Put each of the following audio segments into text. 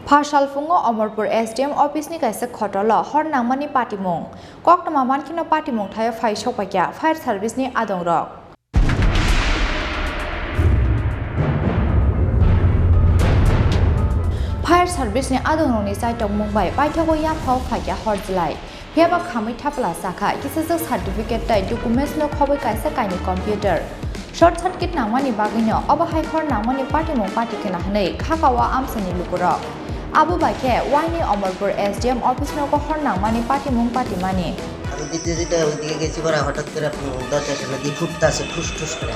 Pharsalfungo Omorpur SDM Office ni kaisa khotolo hornangmani patimung koktama mankino patimung thayo phai sokpakya fire service ni adongrok Fire service ni adongrok ni saitok mumbai paithogo ya phau phakya horjlai Yaba khamai thapla sakha kisajak certificate tai documents no khobai kaisa kaini computer Short circuit nangmani bagino obahai khor nangmani patimung patikena hanei khakawa amsani lukurok Abu Bakhe Wani Omorpur SDM Office no ko hor nangmani patimung patimani আমি দিতে ওইদিকে গেছি পরে হঠাৎ করে দরজার সামনে দিয়ে ফুটতাছে ঠুস করে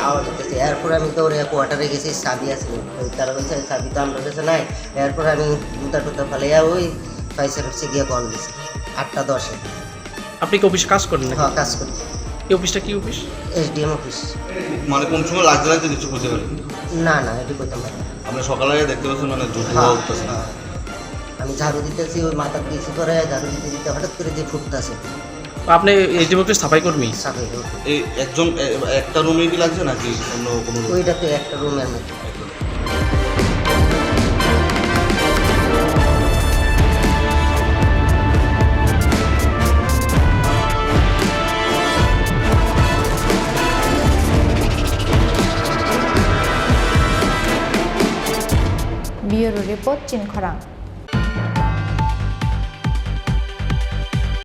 আওয়াজ হতেছে এরপর আমি তো ওরে কোয়ার্টারে গেছি চাবি আছে তারা বলছে চাবি তো আমার কাছে নাই এরপর আমি জুতা টুতা ফেলাইয়া ওই ফায়ার সার্ভিসে গিয়ে কল দিছি 8:10 আপনি কি অফিসে কাজ করেন না? হ্যাঁ কাজ করি এই অফিসটা কি অফিস? এসডিএম অফিস মানে কোন সময় লাগতে কিছু বুঝতে পারেন না এটা করতে পারি আমরা সকালে দেখতে পাচ্ছেন মানে দুধ উঠতেছে আমি ঝাড়ু দিতেছি ওই মাথা দিয়েছি করে ঝাড়ু দিতে হঠাৎ করে যে ফুটতেছে আপনি এসডিএম অফিস সাফাই কর্মী? সাফাই এই একজন একটা রুমে কি লাগছে নাকি অন্য কোনো ওইটা তো একটা রুমের মধ্যে Bureau Report Chin Khorang